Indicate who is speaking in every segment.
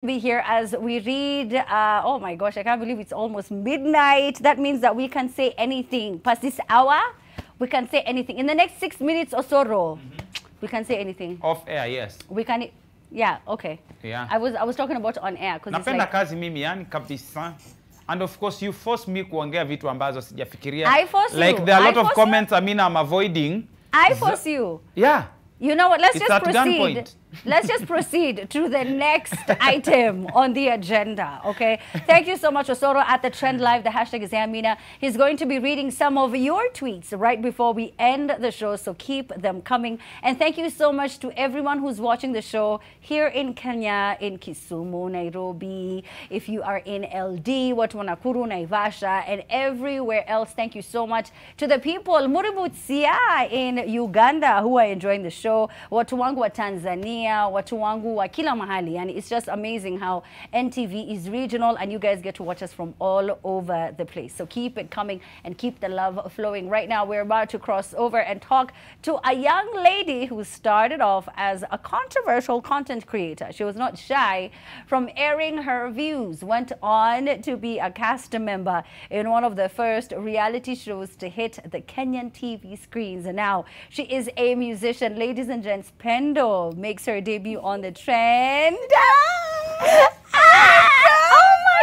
Speaker 1: Be here as we read. Oh my gosh, I can't believe it's almost midnight. That means that we can say anything. Past this hour, we can say anything. In the next 6 minutes or so, we can say anything.
Speaker 2: Off air, yes.
Speaker 1: We can, yeah, okay.
Speaker 2: Yeah.
Speaker 1: I was talking about on air because it's
Speaker 2: Napenda
Speaker 1: like,
Speaker 2: kazi mimi yani kabisa. And of course you force me kuongea vitu ambazo sijafikiria.
Speaker 1: I force you.
Speaker 2: Like there are a lot
Speaker 1: I
Speaker 2: of
Speaker 1: force
Speaker 2: comments I mean I'm avoiding.
Speaker 1: I force you.
Speaker 2: Yeah.
Speaker 1: You know what? Let's
Speaker 2: It's
Speaker 1: just
Speaker 2: at
Speaker 1: proceed.
Speaker 2: gunpoint.
Speaker 1: Let's just proceed to the next item on the agenda. Okay. Thank you so much, Osoro, at the Trend Live. The hashtag is Amina. He's going to be reading some of your tweets right before we end the show. So keep them coming. And thank you so much to everyone who's watching the show here in Kenya, in Kisumu, Nairobi. If you are in LD, Watu Nakuru, Naivasha, and everywhere else, thank you so much to the people Muributsia in Uganda who are enjoying the show. Watu wangu wa Tanzania, watu wangu wa kila mahali. And it's just amazing how NTV is regional and you guys get to watch us from all over the place. So keep it coming and keep the love flowing. Right now, we're about to cross over and talk to a young lady who started off as a controversial content creator. She was not shy from airing her views, went on to be a cast member in one of the first reality shows to hit the Kenyan TV screens. And now she is a musician. Ladies and gents, Pendo makes her debut on the Trend. Oh my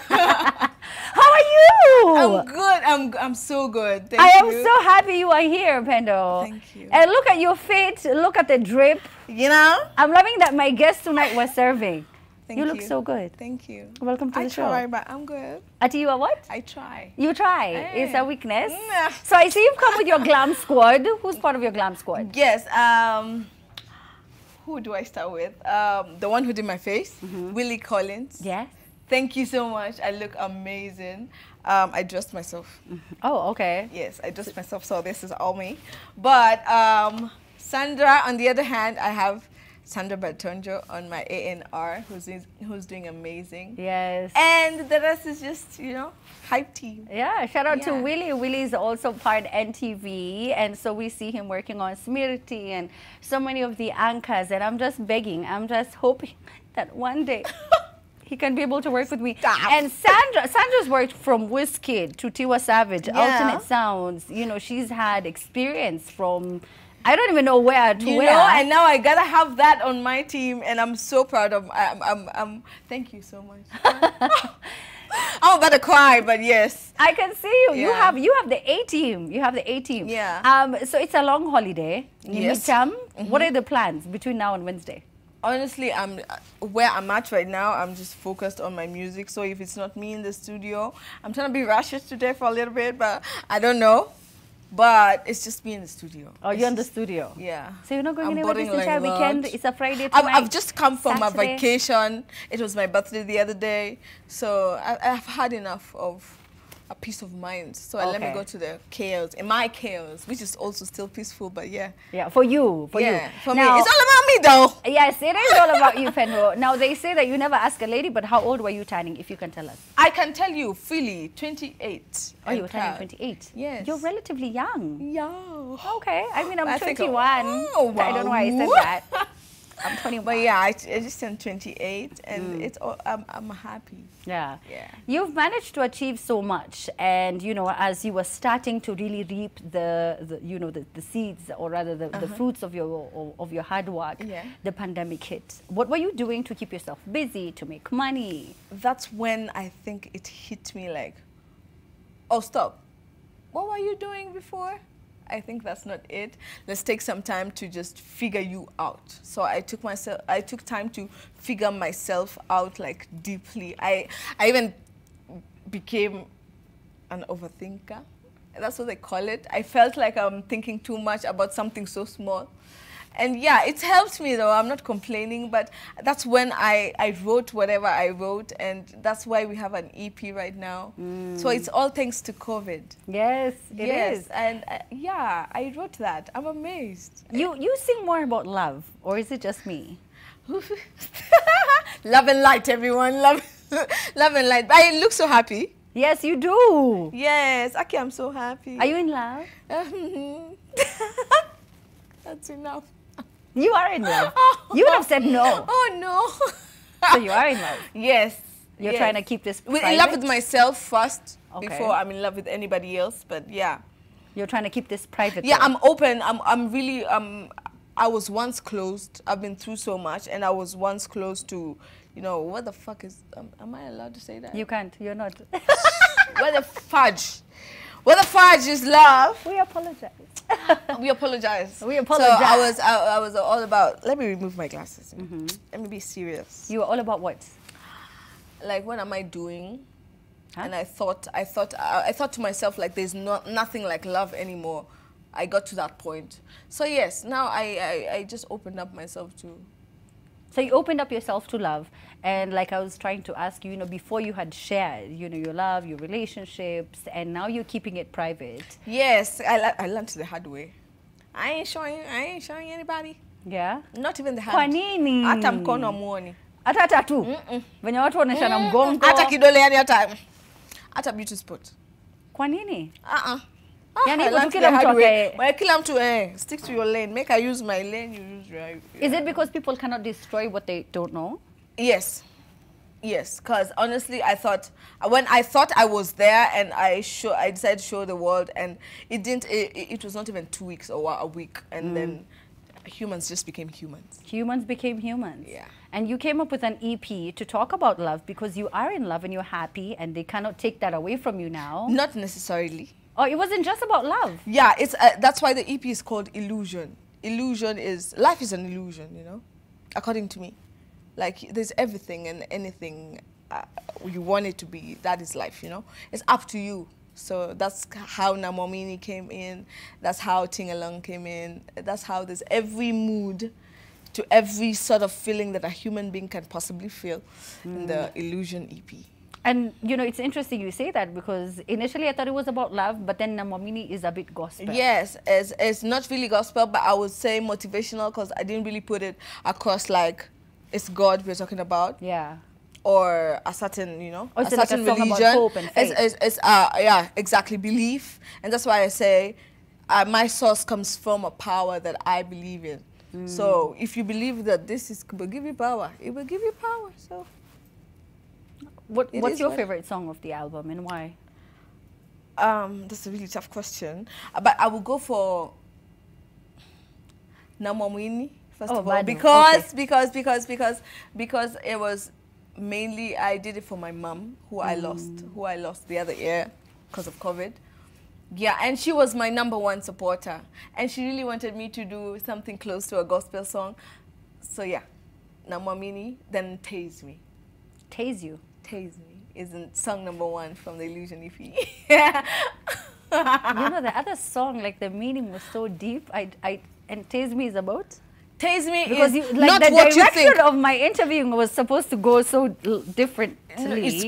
Speaker 1: God! How are you?
Speaker 3: I'm good. I'm so good. Thank
Speaker 1: I am
Speaker 3: you.
Speaker 1: so happy you are here, Pendo.
Speaker 3: Thank you.
Speaker 1: And look at your fit. Look at the drip.
Speaker 3: You know?
Speaker 1: I'm loving that my guest tonight was serving.
Speaker 3: Thank
Speaker 1: you look so good.
Speaker 3: Thank you.
Speaker 1: Welcome to
Speaker 3: I
Speaker 1: the show.
Speaker 3: try, but I'm good.
Speaker 1: Ati, you are what?
Speaker 3: I try.
Speaker 1: You try.
Speaker 3: Hey.
Speaker 1: It's a weakness.
Speaker 3: Nah.
Speaker 1: So I see you've come with your glam squad. Who's part of your glam squad?
Speaker 3: Yes. Who do I start with? The one who did my face, Willie Collins.
Speaker 1: Yes.
Speaker 3: Thank you so much. I look amazing. I dressed myself.
Speaker 1: Oh, okay.
Speaker 3: Yes, I dressed myself, so this is all me. But Sandra, on the other hand, I have Sandra Batonjo on my ANR, who's doing amazing.
Speaker 1: Yes.
Speaker 3: And the rest is just, you know, hype team.
Speaker 1: Yeah, shout out to
Speaker 3: Yeah.
Speaker 1: Willie. Willie is also part NTV, and so we see him working on Smirti and so many of the anchors, and I'm just begging, I'm just hoping that one day he can be able to work with me.
Speaker 3: Stop.
Speaker 1: And Sandra's worked from Wizkid to Tiwa Savage,
Speaker 3: Yeah.
Speaker 1: Alternate Sounds. You know, she's had experience from, I don't even know where to
Speaker 3: You
Speaker 1: where.
Speaker 3: know, and now I gotta have that on my team, and I'm so proud of. Thank you so much. I'm about to cry, but yes.
Speaker 1: I can see you.
Speaker 3: Yeah.
Speaker 1: You have the A team. You have the A team.
Speaker 3: Yeah.
Speaker 1: So it's a long holiday.
Speaker 3: Yes.
Speaker 1: Midterm. What are the plans between now and Wednesday?
Speaker 3: Honestly, where I'm at right now. I'm just focused on my music. So if it's not me in the studio, I'm trying to be rushes today for a little bit, but I don't know. But it's just me in the studio.
Speaker 1: Oh, you're in the studio.
Speaker 3: Yeah.
Speaker 1: So you're not going
Speaker 3: I'm
Speaker 1: anywhere this
Speaker 3: boarding
Speaker 1: entire
Speaker 3: like
Speaker 1: weekend?
Speaker 3: that.
Speaker 1: It's a Friday tonight.
Speaker 3: I've just come from
Speaker 1: Saturday.
Speaker 3: a vacation. It was my birthday the other day. So I've had enough of a peace of mind. So let me
Speaker 1: Okay.
Speaker 3: go to the chaos, in my chaos, which is also still peaceful, but yeah.
Speaker 1: Yeah, for you. For you.
Speaker 3: For
Speaker 1: Now,
Speaker 3: me. It's all about me though.
Speaker 1: Yes, it is all about you, Pendo. Now, they say that you never ask a lady, but how old were you turning, if you can tell us?
Speaker 3: I can tell you freely, 28.
Speaker 1: Oh, you were
Speaker 3: and
Speaker 1: turning
Speaker 3: proud.
Speaker 1: 28.
Speaker 3: Yes.
Speaker 1: You're relatively young.
Speaker 3: Yeah.
Speaker 1: Okay. I mean, I'm
Speaker 3: I think-
Speaker 1: 21.
Speaker 3: oh,
Speaker 1: I don't know why I said
Speaker 3: wow.
Speaker 1: that. I'm 21.
Speaker 3: But yeah, I just turned 28 and it's all, I'm happy.
Speaker 1: Yeah.
Speaker 3: Yeah.
Speaker 1: You've managed to achieve so much, and you know, as you were starting to really reap the seeds, or rather the fruits of your hard work,
Speaker 3: Yeah.
Speaker 1: the pandemic hit. What were you doing to keep yourself busy, to make money?
Speaker 3: That's when I think it hit me like, oh, stop. What were you doing before? I think that's not it. Let's take some time to just figure you out. So I took time to figure myself out like deeply. I even became an overthinker. That's what they call it. I felt like I'm thinking too much about something so small. And yeah, it helped me though. I'm not complaining, but that's when I wrote whatever I wrote, and that's why we have an EP right now. So it's all thanks to COVID.
Speaker 1: Yes, it is.
Speaker 3: And yeah, I wrote that. I'm amazed.
Speaker 1: You sing more about love, or is it just me?
Speaker 3: Love and light, everyone. Love and light. But I look so happy.
Speaker 1: Yes, you do.
Speaker 3: Yes, Aki, I'm so happy.
Speaker 1: Are you in love?
Speaker 3: That's enough.
Speaker 1: You are in love. You would have said no.
Speaker 3: Oh, no.
Speaker 1: So you are in love.
Speaker 3: Yes.
Speaker 1: You're
Speaker 3: yes.
Speaker 1: trying to keep this private?
Speaker 3: In love with myself first
Speaker 1: Okay.
Speaker 3: before I'm in love with anybody else. But yeah.
Speaker 1: You're trying to keep this private.
Speaker 3: Yeah,
Speaker 1: though.
Speaker 3: I'm open. I'm really, I was once closed. I've been through so much, and I was once close to, you know, what the fuck is, am I allowed to say that?
Speaker 1: You can't. You're not.
Speaker 3: What the fudge? What the fudge is love.
Speaker 1: We apologize.
Speaker 3: We apologize.
Speaker 1: We apologize.
Speaker 3: So I was all about, let me remove my glasses. Let me be serious.
Speaker 1: You were all about what?
Speaker 3: Like, what am I doing?
Speaker 1: Huh?
Speaker 3: And I thought to myself, like, there's nothing like love anymore. I got to that point. So yes, now I just opened up myself to.
Speaker 1: So you opened up yourself to love, and like I was trying to ask you, you know, before you had shared, you know, your love, your relationships, and now you're keeping it private.
Speaker 3: Yes, I learned the hard way. I ain't showing anybody.
Speaker 1: Yeah.
Speaker 3: Not even the
Speaker 1: Kwa
Speaker 3: hand.
Speaker 1: nini?
Speaker 3: Hata mkono muoni.
Speaker 1: Hata tattoo. Venye watu wanaonyeshana mgongo.
Speaker 3: Hata kidole yani hata beauty spot.
Speaker 1: Kwa nini?
Speaker 3: Yani
Speaker 1: iko tu kila mtu akae.
Speaker 3: Kila mtu stick to your lane. Make I use my lane, you use your.
Speaker 1: Is it because people cannot destroy what they don't know?
Speaker 3: Yes. Yes, because honestly, when I thought I was there and I decided to show the world, and it didn't. It was not even 2 weeks or a week, and then humans just became humans.
Speaker 1: Humans became humans.
Speaker 3: Yeah.
Speaker 1: And you came up with an EP to talk about love because you are in love and you're happy, and they cannot take that away from you now.
Speaker 3: Not necessarily.
Speaker 1: Oh, it wasn't just about love.
Speaker 3: Yeah, it's that's why the EP is called Illusion. Illusion is life is an illusion, you know, according to me. Like, there's everything and anything you want it to be. That is life, you know. It's up to you. So that's how Namomini came in. That's how Tingalong came in. That's how there's every mood to every sort of feeling that a human being can possibly feel in the Illusion EP.
Speaker 1: And, you know, it's interesting you say that because initially I thought it was about love, but then Namomini is a bit gospel.
Speaker 3: Yes, it's not really gospel, but I would say motivational because I didn't really put it across like it's God we're talking about.
Speaker 1: Yeah.
Speaker 3: Or a certain, you know,
Speaker 1: or
Speaker 3: a certain
Speaker 1: like a
Speaker 3: religion.
Speaker 1: Song about hope and faith.
Speaker 3: Yeah, exactly, belief. And that's why I say my source comes from a power that I believe in. So if you believe that this will give you power, it will give you power. So
Speaker 1: what's your favorite song of the album and why?
Speaker 3: That's a really tough question. But I will go for Namomini first of all, because it was mainly I did it for my mom who I lost the other year because of COVID. Yeah, and she was my #1 supporter, and she really wanted me to do something close to a gospel song. So yeah, Namomini, then Tase Me.
Speaker 1: Tase You?
Speaker 3: Tase Me is song #1 from the Illusion EP.
Speaker 1: You know, the other song, like the meaning was so deep. And Tase Me is about?
Speaker 3: Tase Me
Speaker 1: because
Speaker 3: is
Speaker 1: like
Speaker 3: not
Speaker 1: the
Speaker 3: what you think.
Speaker 1: The direction of my interviewing was supposed to go so differently.
Speaker 3: It's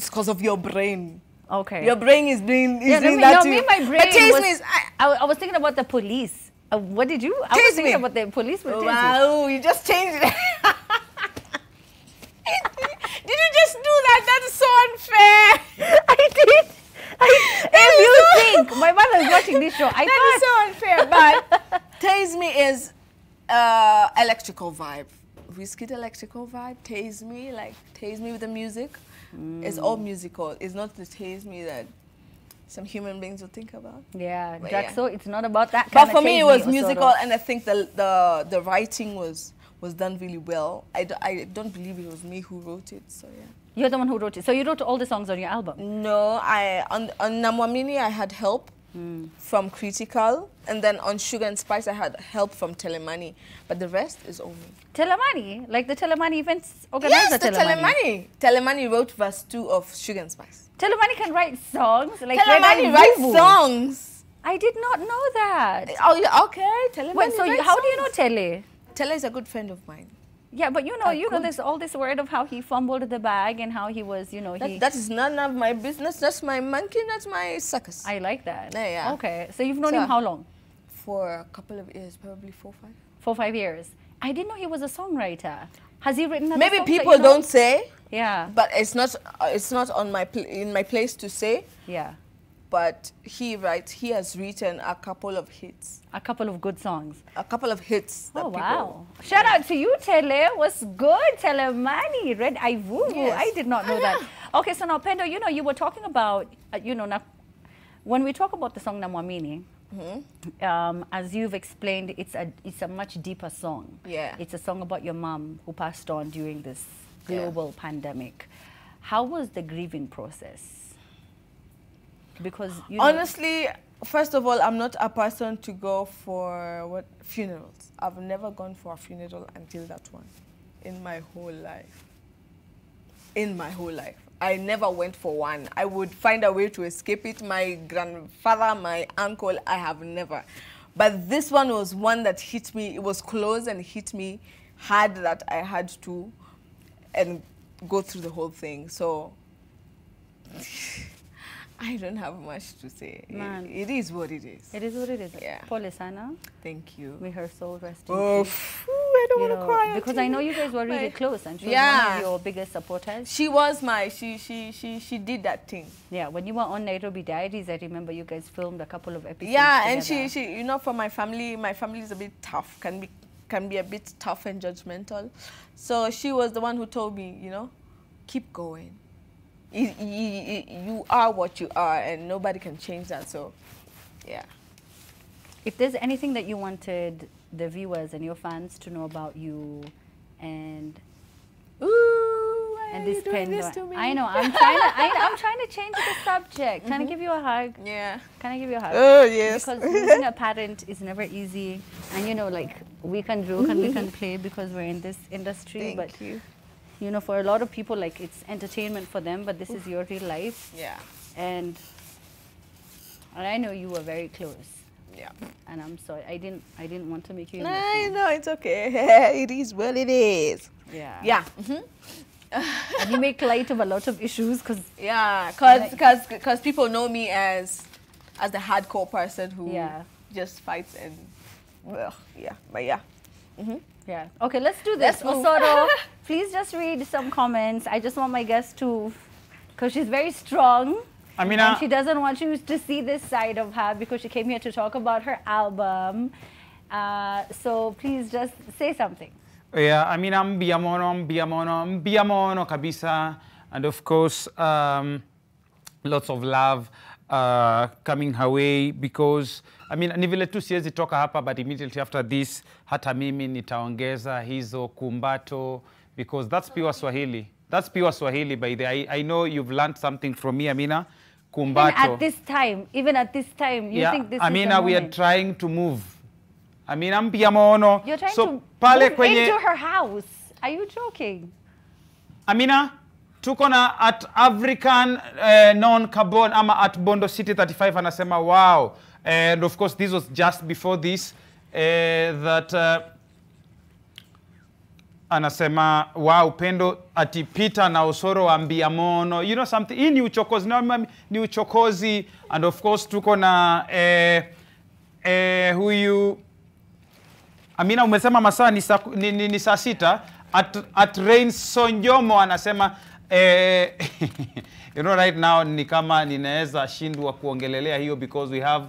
Speaker 3: because of your brain.
Speaker 1: Okay.
Speaker 3: Your brain is doing
Speaker 1: that too. My brain
Speaker 3: but Tase
Speaker 1: was,
Speaker 3: Me is,
Speaker 1: I was thinking about the police. What did you? I was thinking about the police.
Speaker 3: Wow, you just changed it. Did you just do that? That is so unfair.
Speaker 1: I did. If you think, my mother is watching this show.
Speaker 3: That is so unfair. But Tase Me is electrical vibe. Whiskey electrical vibe. Tase Me with the music. It's all musical. It's not the Tase Me that some human beings will think about.
Speaker 1: Yeah, Jaxo, it's not about that kind
Speaker 3: but
Speaker 1: of
Speaker 3: for me, it was musical,
Speaker 1: sort of.
Speaker 3: and I think the writing was done really well. I don't believe it was me who wrote it, so yeah.
Speaker 1: You're the one who wrote it. So you wrote all the songs on your album?
Speaker 3: No, on Namwamini I had help from Critical, and then on Sugar and Spice I had help from Telemani, but the rest is all me.
Speaker 1: Telemani? Like the Telemani events organizer?
Speaker 3: Yes, the Telemani. Telemani wrote verse 2 of Sugar and Spice.
Speaker 1: Telemani can write songs? Like
Speaker 3: Telemani writes songs.
Speaker 1: I did not know that.
Speaker 3: Oh, yeah, okay. Telemani.
Speaker 1: Wait, so how do you know Tele?
Speaker 3: Tele is a good friend of mine.
Speaker 1: Yeah, but you know, there's all this word of how he fumbled the bag and how he was, you know,
Speaker 3: that is none of my business. That's my monkey. That's my circus.
Speaker 1: I like that.
Speaker 3: Yeah.
Speaker 1: Okay, so you've known him how long?
Speaker 3: For a couple of years, probably 4 or 5.
Speaker 1: 4 or 5 years. I didn't know he was a songwriter. Has he written other
Speaker 3: Maybe
Speaker 1: songs
Speaker 3: people don't say.
Speaker 1: Yeah.
Speaker 3: But it's not on in my place to say.
Speaker 1: Yeah.
Speaker 3: but he has written a couple of hits.
Speaker 1: A couple of good songs.
Speaker 3: A couple of hits.
Speaker 1: Oh, wow. Shout out to you, Tele. What's good, Telemani? Red Eye Woo.
Speaker 3: Yes.
Speaker 1: I did not know that. Okay, so now, Pendo, you know, you were talking about, you know, when we talk about the song Namwamini, as you've explained, it's a much deeper song.
Speaker 3: Yeah.
Speaker 1: It's a song about your mom who passed on during this global pandemic. How was the grieving process? Because, you know,
Speaker 3: honestly, first of all, I'm not a person to go for funerals. I've never gone for a funeral until that one in my whole life. In my whole life. I never went for one. I would find a way to escape it. My grandfather, my uncle, I have never. But this one was one that hit me. It was close and hit me hard that I had to go through the whole thing. So I don't have much to say. It is what it is.
Speaker 1: It is what it is.
Speaker 3: Yeah.
Speaker 1: Pole sana.
Speaker 3: Thank you.
Speaker 1: May her soul rest in
Speaker 3: Oh,
Speaker 1: peace.
Speaker 3: I don't
Speaker 1: You
Speaker 3: want to
Speaker 1: know,
Speaker 3: cry.
Speaker 1: because I know you guys were really close, and she was one of your biggest supporters.
Speaker 3: She was she did that thing.
Speaker 1: Yeah, when you were on Nairobi Diaries, I remember you guys filmed a couple of episodes.
Speaker 3: Yeah, and
Speaker 1: together.
Speaker 3: she you know, for my family is a bit tough, can be a bit tough and judgmental. So she was the one who told me, you know, keep going. You are what you are, and nobody can change that. So, yeah.
Speaker 1: If there's anything that you wanted the viewers and your fans to know about you, and
Speaker 3: Ooh,
Speaker 1: this
Speaker 3: doing
Speaker 1: Pendo,
Speaker 3: this to me?
Speaker 1: I know I'm trying to change the subject. Trying to give you a hug.
Speaker 3: Yeah.
Speaker 1: Can I give you a hug?
Speaker 3: Oh yes.
Speaker 1: Because losing a parent is never easy, and you know, like, we can joke and we can play because we're in this industry.
Speaker 3: Thank you.
Speaker 1: You know, for a lot of people, like, it's entertainment for them, but this is your real life.
Speaker 3: Yeah.
Speaker 1: And I know you were very close.
Speaker 3: Yeah.
Speaker 1: And I'm sorry, I didn't want to make you
Speaker 3: No,
Speaker 1: emotional.
Speaker 3: no, it's okay. It is what it is.
Speaker 1: Yeah.
Speaker 3: Yeah.
Speaker 1: And you make light of a lot of issues because
Speaker 3: Yeah, cause people know me as the hardcore person who just fights and yeah.
Speaker 1: yeah. Okay, let's do this.
Speaker 3: Let's move.
Speaker 1: Osoro, please just read some comments. I just want my guest to, because she's very strong. And she doesn't want you to see this side of her because she came here to talk about her album. So please just say something.
Speaker 2: Yeah, mbiamono kabisa. And of course, lots of love coming her way because, ni vile tu siwezi toka hapa, but immediately after this, hata mimi nitaongeza hizo kumbato because that's pure Swahili. That's pure Swahili, by the way. I know you've learned something from me, Amina. Kumbato.
Speaker 1: Even at this time, you think this is the
Speaker 2: Amina, we are
Speaker 1: moment.
Speaker 2: trying to move. Amina, mpiamono.
Speaker 1: You're trying
Speaker 2: so,
Speaker 1: to
Speaker 2: pale
Speaker 1: move
Speaker 2: kwenye,
Speaker 1: into her house. Are you joking?
Speaker 2: Amina, tuko na at African non-carbon ama at Bondo City 35 anasema wow. And of course, this was just before this that anasema wow, Pendo atipita na Osoro ambia mono. You know something, hii ni uchokozi, ni uchokozi. And of course, tuko na huyu Amina, umesema masaa ni saa 6 at Rain Sonjomo anasema you know, right now ni kama ninaweza shindwa kuongelelea hiyo because we have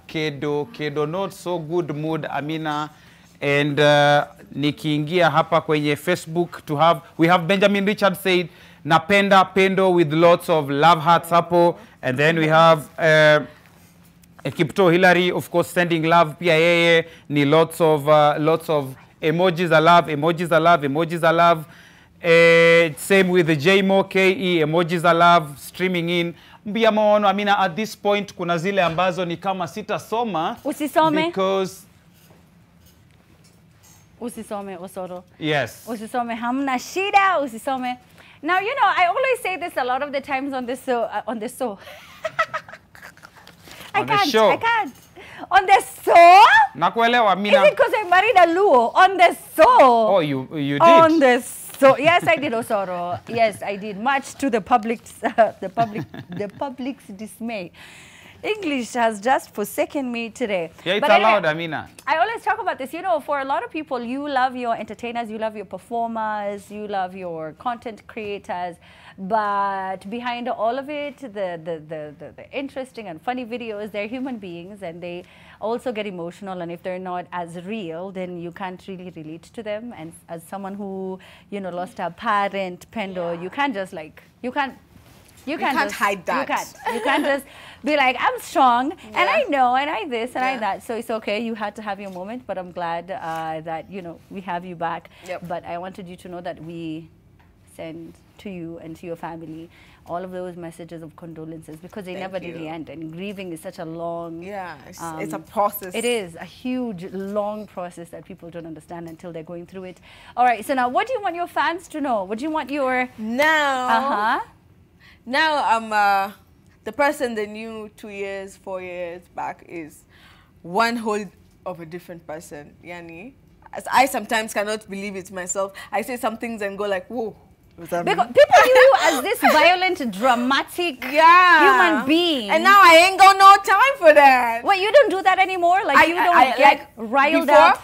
Speaker 2: Kedo not so good mood, Amina. And nikiingia hapa kwenye Facebook we have Benjamin Richard said napenda Pendo with lots of love hearts hapo. And then we have Kipto Hillary, of course, sending love pia yeye ni lots of emojis of love, emojis of love. Same with the JMO KE, emojis of love streaming in. Mbia maono, Amina, at this point kuna zile ambazo ni kama sitasoma.
Speaker 1: Usisome.
Speaker 2: Because
Speaker 1: Usisome, Osoro.
Speaker 2: yes.
Speaker 1: Usisome, hamna shida, usisome. Now, you know, I always say this a lot of the times on this show. I can't. On the show?
Speaker 2: Nakuelewa, Amina.
Speaker 1: Is it because I married a Luo? On the show.
Speaker 2: Oh, you did?
Speaker 1: On the show. Yes, I did, Osoro. Yes, I did. Much to the public's dismay. English has just forsaken me today.
Speaker 2: Yeah, it's
Speaker 1: But anyway,
Speaker 2: allowed, Amina.
Speaker 1: I always talk about this. You know, for a lot of people, you love your entertainers, you love your performers, you love your content creators. But behind all of it, the interesting and funny videos, they're human beings and they also get emotional. And if they're not as real, then you can't really relate to them. And as someone who, you know, lost a parent, Pendo, you can't just like, you can't just
Speaker 3: hide that.
Speaker 1: You can't just be like, I'm strong and I know and I this and I that. So it's okay. You had to have your moment, but I'm glad that, you know, we have you back.
Speaker 3: Yep.
Speaker 1: But I wanted you to know that we send to you and to your family all of those messages of condolences because they never really end. And grieving is such a long...
Speaker 3: Yeah, it's a process.
Speaker 1: It is a huge, long process that people don't understand until they're going through it. All right, so now what do you want your fans to know? What do you want your...
Speaker 3: Now I'm the person they knew 2 years, 4 years back is one whole of a different person. Yani, as I sometimes cannot believe it myself. I say some things and go like, whoa.
Speaker 1: Because people knew you as this violent, dramatic human being.
Speaker 3: And now I ain't got no time for that.
Speaker 1: Wait, you don't do that anymore? Like you don't get riled up?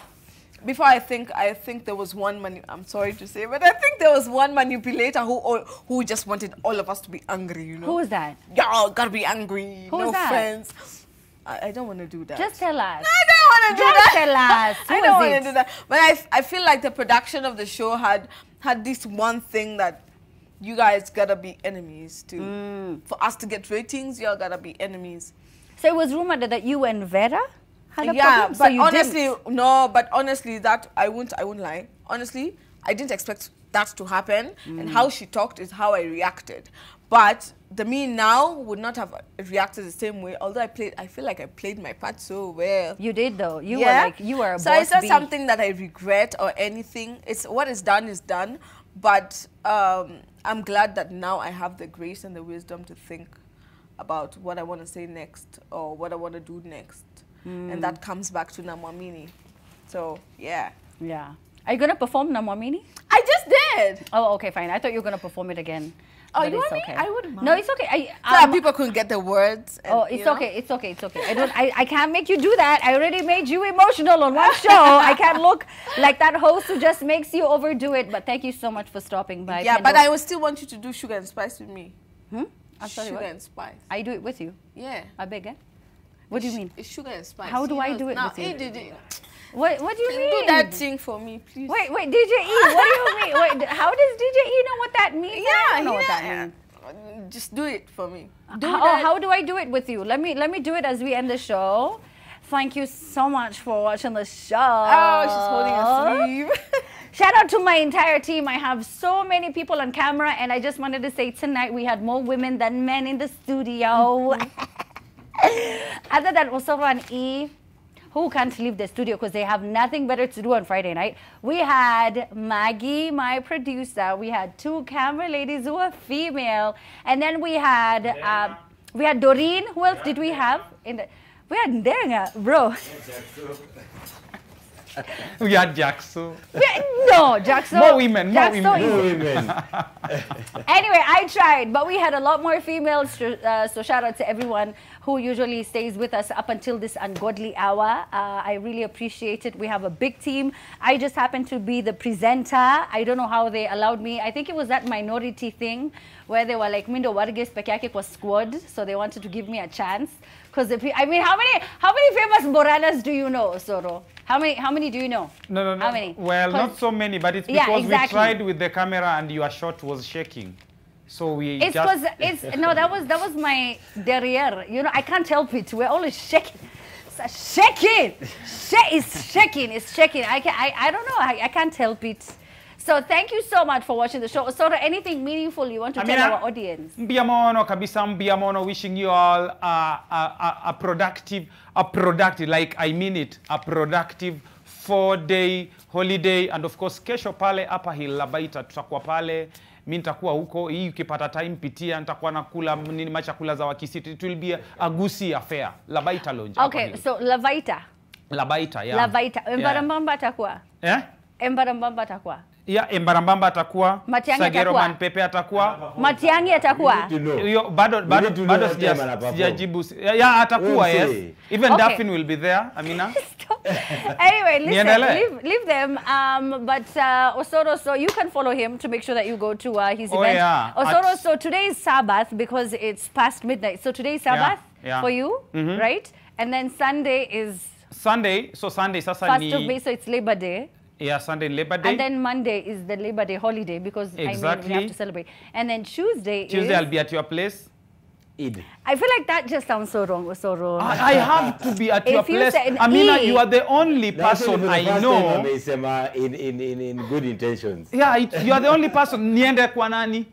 Speaker 3: Before I think there was one I'm sorry to say, but I think there was one manipulator who just wanted all of us to be angry, you know.
Speaker 1: Who was that?
Speaker 3: Y'all gotta be angry.
Speaker 1: Who was that?
Speaker 3: Friends. I don't want to do that.
Speaker 1: Just tell us.
Speaker 3: I don't want to do that.
Speaker 1: Just tell us.
Speaker 3: I don't want to do that. But I feel like the production of the show had this one thing that you guys gotta be enemies to. For us to get ratings, y'all gotta be enemies.
Speaker 1: So it was rumored that you and Vera had a
Speaker 3: yeah,
Speaker 1: problem?
Speaker 3: but
Speaker 1: so
Speaker 3: honestly, no. But honestly, that I won't lie. Honestly, I didn't expect that to happen. And how she talked is how I reacted. But the me now would not have reacted the same way. Although I feel like I played my part so well.
Speaker 1: You did though. You were like, you were a
Speaker 3: so
Speaker 1: boss
Speaker 3: it's not
Speaker 1: bee.
Speaker 3: something that I regret or anything. It's what is done is done. But I'm glad that now I have the grace and the wisdom to think about what I want to say next or what I want to do next. And that comes back to Namwamini. So, yeah.
Speaker 1: Yeah. Are you going to perform Namwamini?
Speaker 3: I just did.
Speaker 1: Oh, okay, fine. I thought you were going to perform it again.
Speaker 3: Oh,
Speaker 1: but
Speaker 3: you
Speaker 1: it's
Speaker 3: want
Speaker 1: okay.
Speaker 3: me? I wouldn't mind.
Speaker 1: No, it's okay.
Speaker 3: So that people couldn't get the words. And,
Speaker 1: oh, it's okay. It's okay. It's okay. I can't make you do that. I already made you emotional on one show. I can't look like that host who just makes you overdo it. But thank you so much for stopping by.
Speaker 3: Yeah,
Speaker 1: Pendo.
Speaker 3: but I would still want you to do Sugar and Spice with me.
Speaker 1: I'm sorry,
Speaker 3: Sugar
Speaker 1: what?
Speaker 3: and Spice.
Speaker 1: I do it with you.
Speaker 3: Yeah.
Speaker 1: I beg, eh? What do you mean?
Speaker 3: It's Sugar and Spice.
Speaker 1: How do I do it
Speaker 3: now,
Speaker 1: with you? What do you mean?
Speaker 3: Do that thing for me, please.
Speaker 1: Wait, DJ E, what do you mean? Wait, how does DJ E know what that means?
Speaker 3: Yeah,
Speaker 1: I don't know what that means.
Speaker 3: Just do it for me.
Speaker 1: How do I do it with you? Let me do it as we end the show. Thank you so much for watching the show.
Speaker 3: Oh, she's holding a sleeve.
Speaker 1: Shout out to my entire team. I have so many people on camera, and I just wanted to say tonight we had more women than men in the studio. Other than Osoro and E, who can't leave the studio because they have nothing better to do on Friday night. We had Maggie, my producer. We had 2 camera ladies who are female. And then we had Doreen. Who else did we have? We had Ndenga, bro.
Speaker 2: We had Jackso.
Speaker 1: No, Jackso.
Speaker 2: More women.
Speaker 1: Anyway, I tried, but we had a lot more females. So shout out to everyone who usually stays with us up until this ungodly hour. I really appreciate it. We have a big team. I just happened to be the presenter. I don't know how they allowed me. I think it was that minority thing where they were like, Mindo Warges Pekake was squad, so they wanted to give me a chance. Because I mean, how many famous Boranas do you know, Osoro? How many do you know?
Speaker 2: No.
Speaker 1: How many?
Speaker 2: Well, not so many, but it's because we tried with the camera and your shot was shaking. So we that was my derriere. You know, I can't help it. We're always shaking. It's shaking. It's shaking. I don't know. I can't help it. So thank you so much for watching the show. So anything meaningful you want to tell our audience? Mbiamono kabisa, Mbiamono, wishing you all a productive, like I mean it, a productive 4-day holiday. And of course, kesho pale Upper Hill Labaita tutakuwa pale. Mimi nitakuwa huko, hii ukipata time pitia, nitakuwa nakula nini machakula za Wakisiti. It will be a goosey affair. Labaita Lounge.
Speaker 1: Okay, so Labaita.
Speaker 2: Labaita, yeah.
Speaker 1: Labaita. Mbarambamba atakuwa?
Speaker 2: Yeah?
Speaker 1: Mbarambamba atakuwa?
Speaker 2: Yeah, Embarambamba atakuwa,
Speaker 1: Matiang'i
Speaker 2: Sagero
Speaker 1: atakuwa.
Speaker 2: Manpepe atakuwa.
Speaker 1: Matiang'i atakuwa.
Speaker 2: Hiyo bado sijajibu. Yeah, atakuwa, yes. Even
Speaker 1: Okay.
Speaker 2: Daphne will be there, Amina.
Speaker 1: Anyway, listen,
Speaker 2: Niendelee.
Speaker 1: leave them. But Osoro, so you can follow him to make sure that you go to his
Speaker 2: Oh,
Speaker 1: event.
Speaker 2: yeah.
Speaker 1: Osoro, so today is Sabbath because it's past midnight. So today is Sabbath
Speaker 2: yeah.
Speaker 1: for you, right? And then Sunday is
Speaker 2: Sunday sasa
Speaker 1: first
Speaker 2: ni
Speaker 1: of May, so it's Labor Day.
Speaker 2: Yeah, Sunday Labor Day.
Speaker 1: And then Monday is the Labor Day holiday because
Speaker 2: Exactly.
Speaker 1: we have to celebrate. And then Tuesday
Speaker 2: I'll be at your place.
Speaker 4: Eid.
Speaker 1: I feel like that just sounds so wrong, Osoro.
Speaker 2: I have to be at your
Speaker 1: If you
Speaker 2: place.
Speaker 1: say an
Speaker 2: Amina,
Speaker 1: E.
Speaker 2: you are the only
Speaker 4: That's only
Speaker 2: person
Speaker 4: for the
Speaker 2: I
Speaker 4: first
Speaker 2: know.
Speaker 4: time ameisema in good intentions.
Speaker 2: Yeah, you are the only person. Niende kwa nani?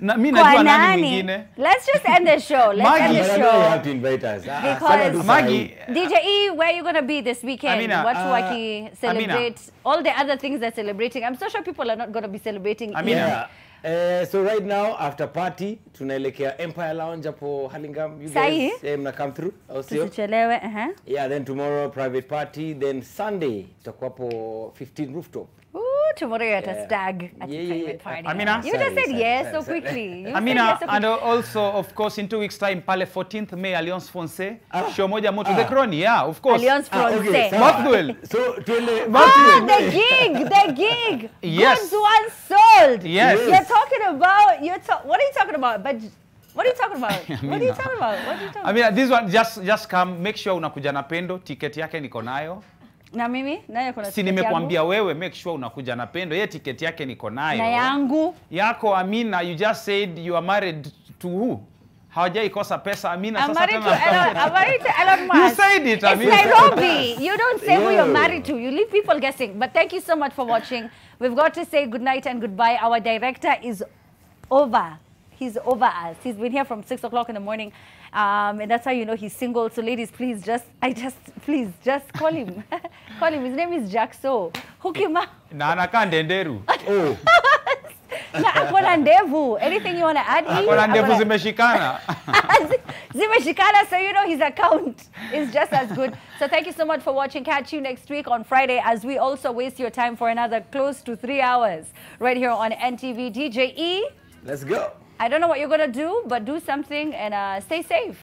Speaker 2: Mimi
Speaker 1: Kwa
Speaker 2: najua nani
Speaker 1: nani?
Speaker 2: mwingine.
Speaker 1: Let's just end the show. Let's end
Speaker 2: Maggie.
Speaker 1: the
Speaker 4: But I know you
Speaker 1: show.
Speaker 4: have to invite us.
Speaker 1: Because-
Speaker 4: Sana tu
Speaker 2: Maggie,
Speaker 1: DJ E, where are you going to be this weekend?
Speaker 2: Amina,
Speaker 1: What waki celebrate?
Speaker 2: Amina.
Speaker 1: All the other things they're celebrating. I'm so sure people are not going to be celebrating.
Speaker 2: Amina.
Speaker 1: either.
Speaker 4: Yeah. So right now after party tunaelekea Empire Lounge hapo Hurlingham. You
Speaker 1: Sahi.
Speaker 4: guys mna come through au sio?
Speaker 1: Tusichelewe,
Speaker 4: Yeah, then tomorrow private party, then Sunday tutakuwa hapo 15 rooftop.
Speaker 1: Ooh, tomorrow you're at a stag at
Speaker 4: Yeah,
Speaker 1: a
Speaker 4: yeah,
Speaker 1: private
Speaker 4: yeah.
Speaker 1: party.
Speaker 2: Amina?
Speaker 1: You just said
Speaker 4: Sorry,
Speaker 1: yes
Speaker 4: sorry,
Speaker 1: so quickly. You said
Speaker 2: Amina,
Speaker 1: yes so
Speaker 2: and
Speaker 1: quickly.
Speaker 2: also, of course, in 2 weeks' time, pale 14th May, Alliance Fonse, show moja moto the Crony, yeah, of course.
Speaker 1: Alliance Francais.
Speaker 4: sawa.
Speaker 2: Bothwell.
Speaker 4: So tuende
Speaker 1: Ah, the gig.
Speaker 2: Yes.
Speaker 1: Goods once sold.
Speaker 2: Yes.
Speaker 1: You're talking about, what are you talking about? But what are you talking about? What are you talking about? What are you talking about?
Speaker 2: Amina, this one, just come, make sure unakuja na Pendo, ticket yake niko nayo.
Speaker 1: Na mimi? Nayo kuna
Speaker 2: Si
Speaker 1: tiketi yangu.
Speaker 2: nimekuambia wewe, make sure unakuja na Pendo, ye ticket yake niko nayo.
Speaker 1: Na yangu.
Speaker 2: Yako Amina, you just said you are married to who? Hawajai kosa pesa Amina.
Speaker 1: I'm
Speaker 2: sasa
Speaker 1: married to
Speaker 2: tena-
Speaker 1: Elon. I'm married to Elon Musk.
Speaker 2: You said it,
Speaker 1: It's
Speaker 2: Amina.
Speaker 1: Nairobi. You don't say who you're
Speaker 4: Yeah.
Speaker 1: married to. You leave people guessing. But thank you so much for watching. We've got to say good night and goodbye. Our director is over. He's over us. He's been here from 6 o'clock in the morning. And that's how you know he's single. So ladies, please just call him. Call him. His name is Jackso. Hook him up.
Speaker 2: Na anakaa Ndenderu.
Speaker 4: Oh.
Speaker 1: Na akona ndevu. Anything you want to add?
Speaker 2: Akona ndevu zimeshikana.
Speaker 1: Zimeshikana, so you know his account is just as good. So thank you so much for watching. Catch you next week on Friday as we also waste your time for another close to 3 hours right here on NTV. DJ E,
Speaker 4: Let's go.
Speaker 1: I don't know what you're going to do, but do something and stay safe.